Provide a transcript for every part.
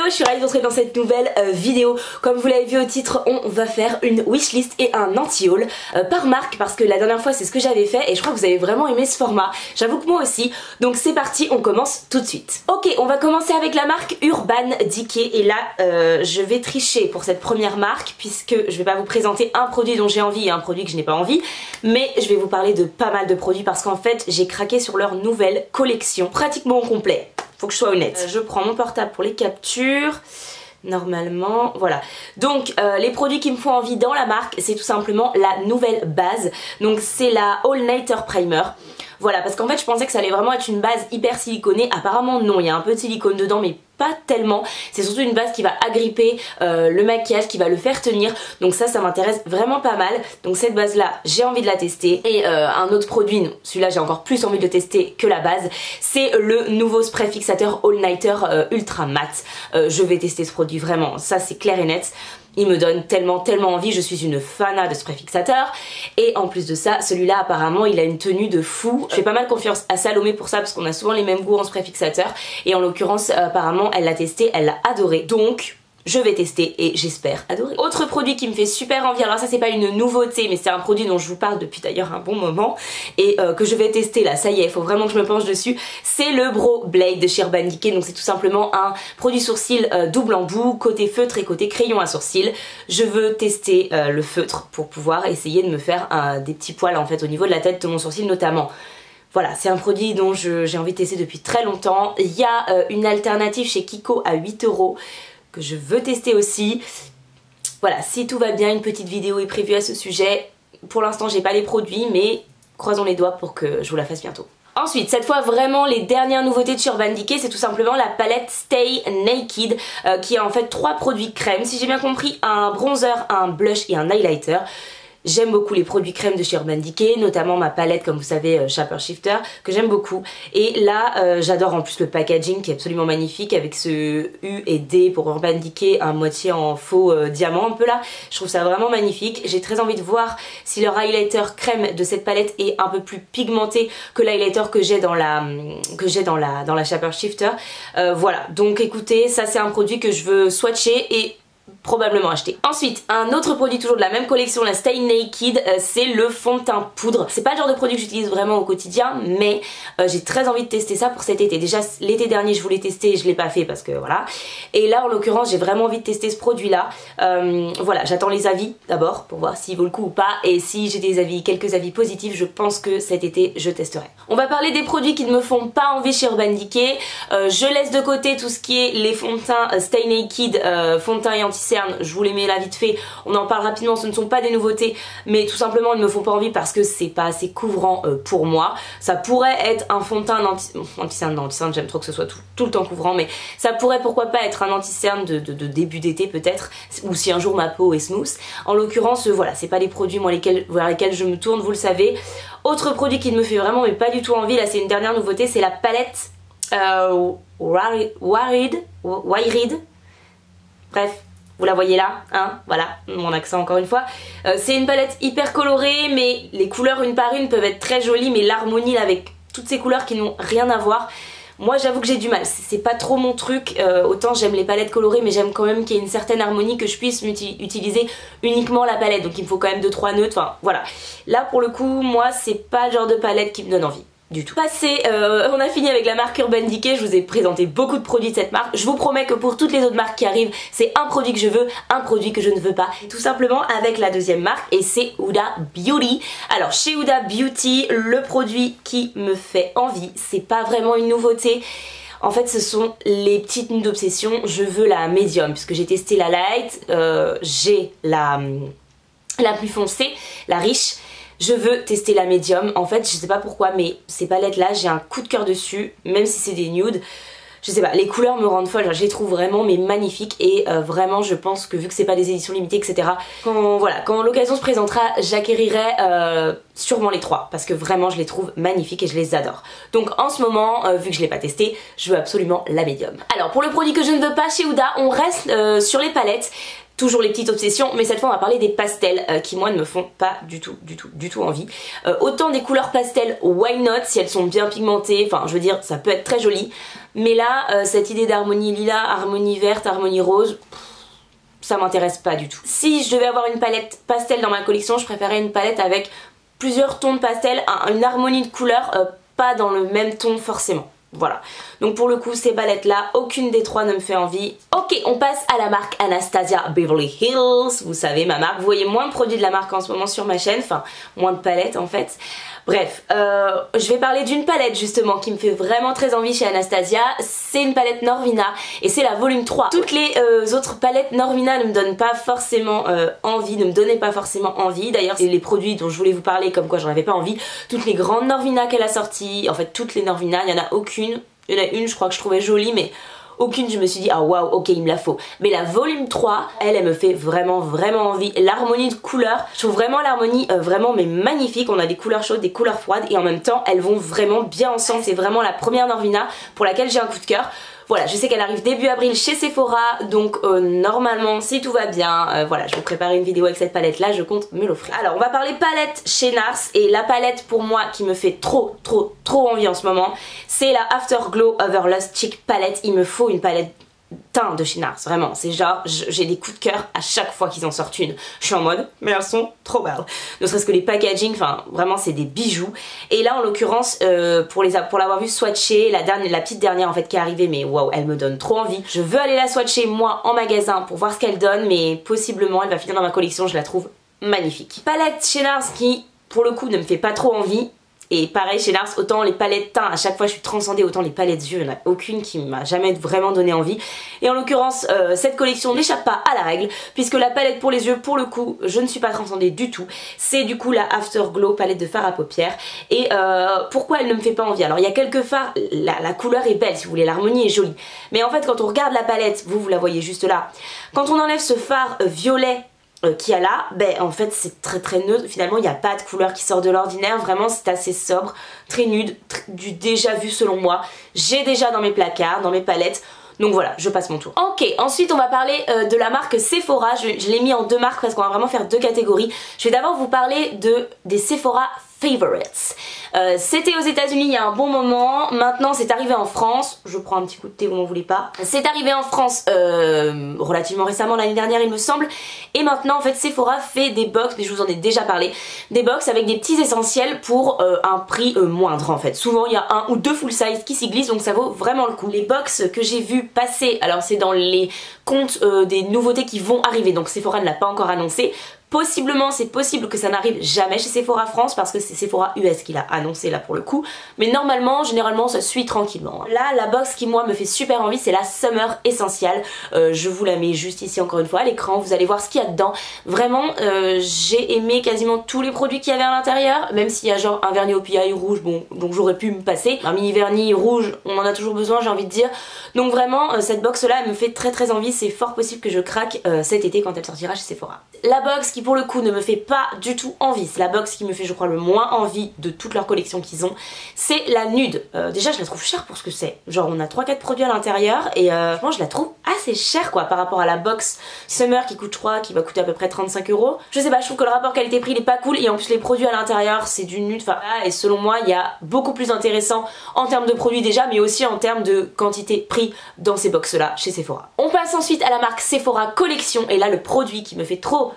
Hello, je suis ravie de vous retrouver dans cette nouvelle vidéo. Comme vous l'avez vu au titre, on va faire une wishlist et un anti-haul par marque, parce que la dernière fois c'est ce que j'avais fait et je crois que vous avez vraiment aimé ce format. J'avoue que moi aussi. Donc c'est parti, on commence tout de suite. Ok, on va commencer avec la marque Urban Decay et là je vais tricher pour cette première marque puisque je vais pas vous présenter un produit dont j'ai envie et un produit que je n'ai pas envie, mais je vais vous parler de pas mal de produits parce qu'en fait j'ai craqué sur leur nouvelle collection, pratiquement au complet. Faut que je sois honnête. Je prends mon portable pour les captures. Normalement, voilà. Donc les produits qui me font envie dans la marque, c'est tout simplement la nouvelle base. Donc c'est la All Nighter Primer. Voilà, parce qu'en fait je pensais que ça allait vraiment être une base hyper siliconée. Apparemment non, il y a un peu de silicone dedans mais pas tellement. C'est surtout une base qui va agripper le maquillage, qui va le faire tenir. Donc ça m'intéresse vraiment pas mal. Donc cette base là, j'ai envie de la tester. Et un autre produit, celui-là j'ai encore plus envie de le tester que la base, c'est le nouveau spray fixateur All Nighter Ultra Matte. Je vais tester ce produit vraiment, ça c'est clair et net. Il me donne tellement envie, je suis une fana de spray fixateur. Et en plus de ça, celui-là apparemment il a une tenue de fou. Je fais pas mal confiance à Salomé pour ça parce qu'on a souvent les mêmes goûts en spray fixateur. Et en l'occurrence apparemment elle l'a testé, elle l'a adoré. Donc je vais tester et j'espère adorer. Autre produit qui me fait super envie, alors ça c'est pas une nouveauté mais c'est un produit dont je vous parle depuis d'ailleurs un bon moment et que je vais tester là, ça y est, il faut vraiment que je me penche dessus. C'est le Brow Blade de chez Urban Decay. Donc c'est tout simplement un produit sourcil double embout, côté feutre et côté crayon à sourcil. Je veux tester le feutre pour pouvoir essayer de me faire des petits poils en fait au niveau de la tête de mon sourcil notamment. Voilà, c'est un produit dont j'ai envie de tester depuis très longtemps. Il y a une alternative chez Kiko à 8 € que je veux tester aussi. Voilà, si tout va bien, une petite vidéo est prévue à ce sujet. Pour l'instant j'ai pas les produits mais croisons les doigts pour que je vous la fasse bientôt. Ensuite, cette fois vraiment les dernières nouveautés de chez Urban Decay, c'est tout simplement la palette Stay Naked qui a en fait 3 produits crème. Si j'ai bien compris, un bronzer, un blush et un highlighter. J'aime beaucoup les produits crème de chez Urban Decay, notamment ma palette comme vous savez Shaper Shifter que j'aime beaucoup. Et là j'adore en plus le packaging qui est absolument magnifique avec ce U et D pour Urban Decay, un moitié en faux diamant un peu là. Je trouve ça vraiment magnifique. J'ai très envie de voir si leur highlighter crème de cette palette est un peu plus pigmenté que l'highlighter que j'ai dans la Shaper Shifter. Voilà, donc écoutez, ça c'est un produit que je veux swatcher et probablement acheter. Ensuite, un autre produit toujours de la même collection, la Stay Naked, c'est le fond de teint poudre. C'est pas le genre de produit que j'utilise vraiment au quotidien, mais j'ai très envie de tester ça pour cet été. Déjà l'été dernier je voulais tester et je l'ai pas fait parce que voilà. Et là en l'occurrence j'ai vraiment envie de tester ce produit là. Voilà, j'attends les avis d'abord pour voir s'il vaut le coup ou pas. Et si j'ai des avis, quelques avis positifs, je pense que cet été je testerai. On va parler des produits qui ne me font pas envie chez Urban Decay. Je laisse de côté tout ce qui est les fonds de teint Stay Naked, fond de teint et anti-cerne. Je vous les mets là vite fait, on en parle rapidement, ce ne sont pas des nouveautés mais tout simplement ils ne me font pas envie parce que c'est pas assez couvrant pour moi. Ça pourrait être un fond de teint anti-cerne, non, anti-cerne j'aime trop que ce soit tout le temps couvrant, mais ça pourrait pourquoi pas être un anti-cerne de début d'été peut-être, ou si un jour ma peau est smooth. En l'occurrence voilà, c'est pas les produits moi vers lesquels je me tourne, vous le savez. Autre produit qui ne me fait vraiment mais pas du tout envie, là c'est une dernière nouveauté, c'est la palette Wired, bref. Vous la voyez là, hein, voilà, mon accent encore une fois. C'est une palette hyper colorée, mais les couleurs une par une peuvent être très jolies, mais l'harmonie là avec toutes ces couleurs qui n'ont rien à voir, moi j'avoue que j'ai du mal, c'est pas trop mon truc. Autant j'aime les palettes colorées, mais j'aime quand même qu'il y ait une certaine harmonie, que je puisse utiliser uniquement la palette, donc il me faut quand même 2-3 neutres, enfin voilà. Là pour le coup, moi c'est pas le genre de palette qui me donne envie. Du tout. On a fini avec la marque Urban Decay, je vous ai présenté beaucoup de produits de cette marque. Je vous promets que pour toutes les autres marques qui arrivent, c'est un produit que je veux, un produit que je ne veux pas. Tout simplement avec la deuxième marque et c'est Huda Beauty. Alors chez Huda Beauty, le produit qui me fait envie, c'est pas vraiment une nouveauté. En fait ce sont les petites nudes d'obsession. Je veux la médium puisque j'ai testé la light, j'ai la plus foncée, la riche. Je veux tester la médium. En fait je sais pas pourquoi mais ces palettes là j'ai un coup de cœur dessus, même si c'est des nudes. Je sais pas, les couleurs me rendent folle, je les trouve vraiment mais magnifiques et vraiment je pense que vu que c'est pas des éditions limitées etc, quand l'occasion se présentera j'acquérirai sûrement les 3 parce que vraiment je les trouve magnifiques et je les adore. Donc en ce moment vu que je l'ai pas testé, je veux absolument la médium. Alors pour le produit que je ne veux pas chez Huda, on reste sur les palettes. toujours les petites obsessions, mais cette fois on va parler des pastels qui moi ne me font pas du tout envie. Autant des couleurs pastel, why not, si elles sont bien pigmentées, enfin je veux dire ça peut être très joli, mais là cette idée d'harmonie lilas, harmonie verte, harmonie rose, ça m'intéresse pas du tout. Si je devais avoir une palette pastel dans ma collection, je préférerais une palette avec plusieurs tons de pastel, une harmonie de couleurs, pas dans le même ton forcément. Voilà, donc pour le coup ces palettes là, aucune des trois ne me fait envie. Ok, on passe à la marque Anastasia Beverly Hills, vous savez ma marque, vous voyez moins de produits de la marque en ce moment sur ma chaîne, enfin moins de palettes en fait. Bref, je vais parler d'une palette justement qui me fait vraiment très envie chez Anastasia, c'est une palette Norvina et c'est la volume 3. Toutes les autres palettes Norvina ne me donnent pas forcément envie, ne me donnaient pas forcément envie. D'ailleurs c'est les produits dont je voulais vous parler comme quoi j'en avais pas envie. Toutes les grandes Norvina qu'elle a sorties, en fait toutes les Norvina, il y en a aucune. Il y en a une je crois que je trouvais jolie mais aucune je me suis dit ah waouh ok il me la faut. Mais la volume 3 elle me fait vraiment envie. L'harmonie de couleurs, je trouve vraiment l'harmonie vraiment mais magnifique. On a des couleurs chaudes, des couleurs froides et en même temps elles vont vraiment bien ensemble. C'est vraiment la première Norvina pour laquelle j'ai un coup de cœur. Voilà, je sais qu'elle arrive début avril chez Sephora, donc normalement si tout va bien, voilà, je vais préparer une vidéo avec cette palette là, je compte me l'offrir. Alors on va parler palette chez Nars et la palette pour moi qui me fait trop envie en ce moment, c'est la Afterglow Everlust Cheek palette. Il me faut une palette teint de chez Nars, vraiment, c'est genre j'ai des coups de cœur à chaque fois qu'ils en sortent une. Je suis en mode mais elles sont trop belles, ne serait-ce que les packaging, enfin vraiment c'est des bijoux. Et là en l'occurrence pour l'avoir vu swatcher, la petite dernière en fait qui est arrivée, mais waouh elle me donne trop envie. Je veux aller la swatcher moi en magasin pour voir ce qu'elle donne, mais possiblement elle va finir dans ma collection, je la trouve magnifique. Palette chez Nars qui pour le coup ne me fait pas trop envie. Et pareil chez Nars, autant les palettes teint à chaque fois je suis transcendée, autant les palettes yeux, il n'y en a aucune qui m'a jamais vraiment donné envie. Et en l'occurrence cette collection n'échappe pas à la règle, puisque la palette pour les yeux pour le coup je ne suis pas transcendée du tout. C'est du coup la Afterglow palette de fard à paupières. Et pourquoi elle ne me fait pas envie? Alors il y a quelques fards, la couleur est belle si vous voulez, l'harmonie est jolie. Mais en fait quand on regarde la palette, vous la voyez juste là, quand on enlève ce fard violet qu'il y a là, ben en fait c'est très neutre, finalement il n'y a pas de couleur qui sort de l'ordinaire, vraiment c'est assez sobre, très nude, du déjà vu selon moi, j'ai déjà dans mes placards, dans mes palettes, donc voilà, je passe mon tour. Ok, ensuite on va parler de la marque Sephora, je l'ai mis en deux marques parce qu'on va vraiment faire deux catégories. Je vais d'abord vous parler des Sephora Favorites. C'était aux États-Unis il y a un bon moment, maintenant c'est arrivé en France, je prends un petit coup de thé, vous m'en voulez pas. C'est arrivé en France relativement récemment, l'année dernière il me semble, et maintenant en fait Sephora fait des box, mais je vous en ai déjà parlé, des box avec des petits essentiels pour un prix moindre en fait. Souvent il y a un ou deux full size qui s'y glissent, donc ça vaut vraiment le coup. Les box que j'ai vu passer, alors c'est dans les comptes des nouveautés qui vont arriver, donc Sephora ne l'a pas encore annoncé. Possiblement, c'est possible que ça n'arrive jamais chez Sephora France parce que c'est Sephora US qui l'a annoncé là pour le coup. Mais normalement, généralement, ça suit tranquillement. Là, la box qui moi me fait super envie, c'est la Summer Essential. Je vous la mets juste ici encore une fois à l'écran. Vous allez voir ce qu'il y a dedans. Vraiment, j'ai aimé quasiment tous les produits qu'il y avait à l'intérieur. Même s'il y a genre un vernis au PI rouge, bon, donc j'aurais pu me passer. Un mini vernis rouge, on en a toujours besoin, j'ai envie de dire. Donc vraiment, cette box là, elle me fait très envie. C'est fort possible que je craque cet été quand elle sortira chez Sephora. La box qui pour le coup ne me fait pas du tout envie, c'est la box qui me fait je crois le moins envie de toute leur collection qu'ils ont, c'est la nude. Déjà je la trouve chère pour ce que c'est, genre on a 3-4 produits à l'intérieur et franchement je la trouve assez chère quoi par rapport à la box Summer qui coûte je crois, qui va coûter à peu près 35 €. Je sais pas, je trouve que le rapport qualité-prix il est pas cool et en plus les produits à l'intérieur c'est du nude, enfin et selon moi il y a beaucoup plus intéressant en termes de produits déjà mais aussi en termes de quantité-prix dans ces box là chez Sephora. On passe ensuite à la marque Sephora Collection et là le produit qui me fait trop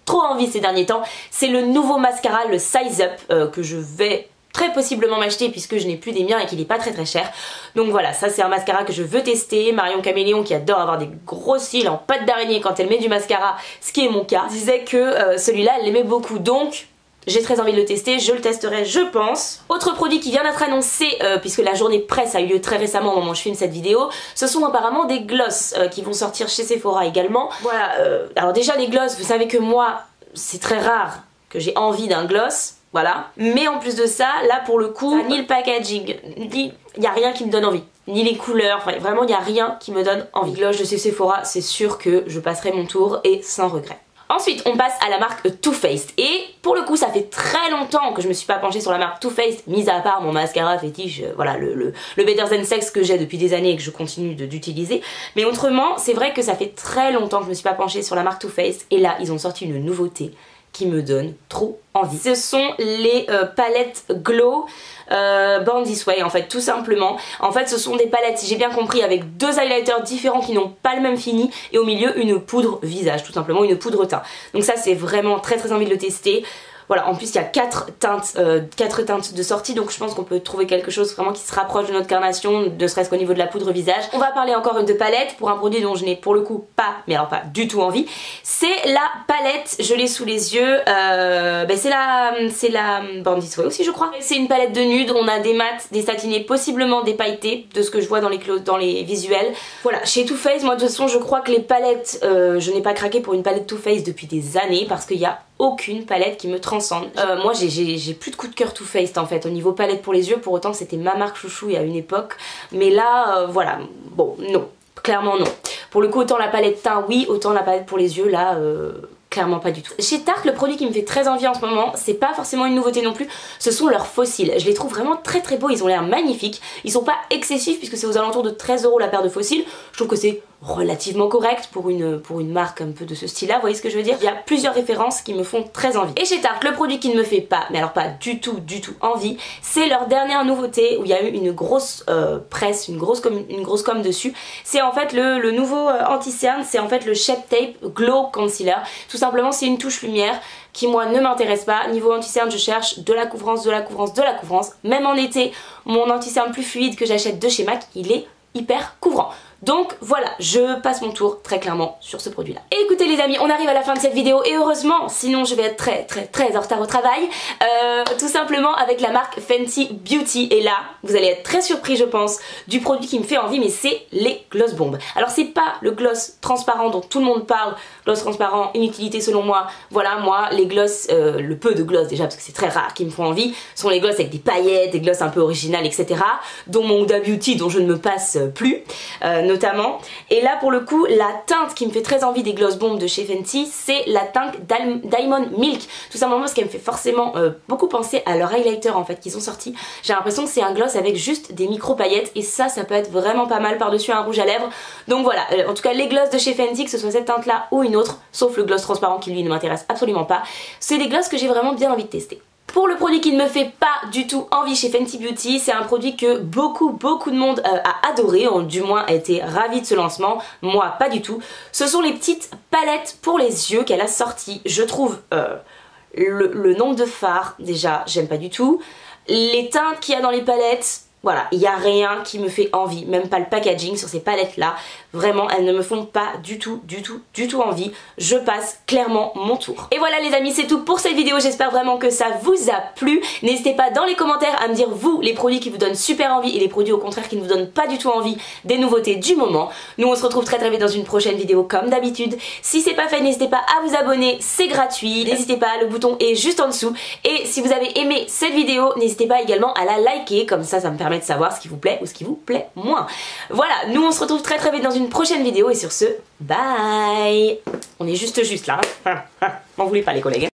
envie ces derniers temps, c'est le nouveau mascara, le Size Up, que je vais très possiblement m'acheter puisque je n'ai plus des miens et qu'il est pas très cher. Donc voilà, ça c'est un mascara que je veux tester. Marion Caméléon qui adore avoir des gros cils en pâte d'araignée quand elle met du mascara, ce qui est mon cas, disait que celui-là elle l'aimait beaucoup, donc j'ai très envie de le tester, je le testerai je pense. Autre produit qui vient d'être annoncé, puisque la journée presse a eu lieu très récemment au moment où je filme cette vidéo, ce sont apparemment des gloss qui vont sortir chez Sephora également. Voilà, alors déjà les gloss, vous savez que moi c'est très rare que j'ai envie d'un gloss, voilà. Mais en plus de ça, là pour le coup, ni le packaging, ni il n'y a rien qui me donne envie. Ni les couleurs, enfin vraiment il n'y a rien qui me donne envie. Gloss de chez Sephora, c'est sûr que je passerai mon tour et sans regret. Ensuite on passe à la marque Too Faced et pour le coup ça fait très longtemps que je me suis pas penchée sur la marque Too Faced, mis à part mon mascara fétiche, voilà le Better Than Sex que j'ai depuis des années et que je continue d'utiliser, mais autrement c'est vrai que ça fait très longtemps que je me suis pas penchée sur la marque Too Faced et là ils ont sorti une nouveauté qui me donne trop envie. Ce sont les palettes Glow Born This Way en fait, tout simplement. En fait ce sont des palettes, si j'ai bien compris, avec deux highlighters différents qui n'ont pas le même fini et au milieu une poudre visage, tout simplement une poudre teint. Donc ça c'est vraiment très envie de le tester. Voilà, en plus il y a 4 teintes de sortie, donc je pense qu'on peut trouver quelque chose vraiment qui se rapproche de notre carnation, ne serait-ce qu'au niveau de la poudre visage. On va parler encore de palette pour un produit dont je n'ai pour le coup pas, mais alors pas du tout envie. C'est la palette, je l'ai sous les yeux, c'est la Born This Way aussi je crois. C'est une palette de nude, on a des mats, des satinés, possiblement des pailletés, de ce que je vois dans les visuels. Voilà, chez Too Faced, moi de toute façon je crois que les palettes, je n'ai pas craqué pour une palette Too Faced depuis des années parce qu'il y a aucune palette qui me transcende. Moi j'ai plus de coup de cœur Too Faced en fait au niveau palette pour les yeux, pour autant c'était ma marque chouchou il y a une époque, mais là voilà, bon non, clairement non. Pour le coup autant la palette teint oui, autant la palette pour les yeux là clairement pas du tout. Chez Tarte, le produit qui me fait très envie en ce moment, c'est pas forcément une nouveauté non plus, ce sont leurs fossiles. Je les trouve vraiment très beaux, ils ont l'air magnifiques. Ils sont pas excessifs puisque c'est aux alentours de 13 € la paire de fossiles. Je trouve que c'est relativement correct pour une marque un peu de ce style là, vous voyez ce que je veux dire. Il y a plusieurs références qui me font très envie. Et chez Tarte, le produit qui ne me fait pas, mais alors pas du tout envie, c'est leur dernière nouveauté où il y a eu une grosse presse, une grosse com dessus. C'est en fait le nouveau anti-cerne, c'est en fait le Shape Tape Glow Concealer. Tout simplement c'est une touche lumière qui moi ne m'intéresse pas. Niveau anti-cerne je cherche de la couvrance. Même en été, mon anti-cerne plus fluide que j'achète de chez MAC, il est hyper couvrant. Donc voilà, je passe mon tour très clairement sur ce produit là. Et écoutez les amis, on arrive à la fin de cette vidéo et heureusement, sinon je vais être très en retard au travail, tout simplement avec la marque Fenty Beauty. Et là, vous allez être très surpris je pense du produit qui me fait envie, mais c'est les Gloss Bombs. Alors c'est pas le gloss transparent dont tout le monde parle, gloss transparent, inutilité selon moi. Voilà, moi les gloss, le peu de gloss déjà parce que c'est très rare qui me font envie, sont les gloss avec des paillettes, des gloss un peu originales etc. Dont mon Huda Beauty dont je ne me passe plus. Notamment. Et là pour le coup la teinte qui me fait très envie des Gloss Bombs de chez Fenty, c'est la teinte Diamond Milk, tout simplement parce qu'elle me fait forcément beaucoup penser à leur highlighter en fait qu'ils ont sorti. J'ai l'impression que c'est un gloss avec juste des micro paillettes et ça peut être vraiment pas mal par dessus un rouge à lèvres. Donc voilà, en tout cas les gloss de chez Fenty, que ce soit cette teinte là ou une autre, sauf le gloss transparent qui lui ne m'intéresse absolument pas, c'est des gloss que j'ai vraiment bien envie de tester. Pour le produit qui ne me fait pas du tout envie chez Fenty Beauty, c'est un produit que beaucoup de monde a adoré, ont du moins été ravis de ce lancement, moi pas du tout. Ce sont les petites palettes pour les yeux qu'elle a sorties. Je trouve le nombre de fards, déjà j'aime pas du tout. Les teintes qu'il y a dans les palettes, voilà, il n'y a rien qui me fait envie, même pas le packaging sur ces palettes là. Vraiment, elles ne me font pas du tout envie. Je passe clairement mon tour. Et voilà les amis, c'est tout pour cette vidéo. J'espère vraiment que ça vous a plu. N'hésitez pas dans les commentaires à me dire vous les produits qui vous donnent super envie et les produits au contraire qui ne vous donnent pas du tout envie, des nouveautés du moment. Nous on se retrouve très vite dans une prochaine vidéo comme d'habitude. Si c'est pas fait, n'hésitez pas à vous abonner, c'est gratuit. N'hésitez pas, le bouton est juste en dessous. Et si vous avez aimé cette vidéo, n'hésitez pas également à la liker, comme ça ça me permet de savoir ce qui vous plaît ou ce qui vous plaît moins. Voilà, nous on se retrouve très vite dans une prochaine vidéo et sur ce, bye. On est juste là. M'en voulez pas les collègues.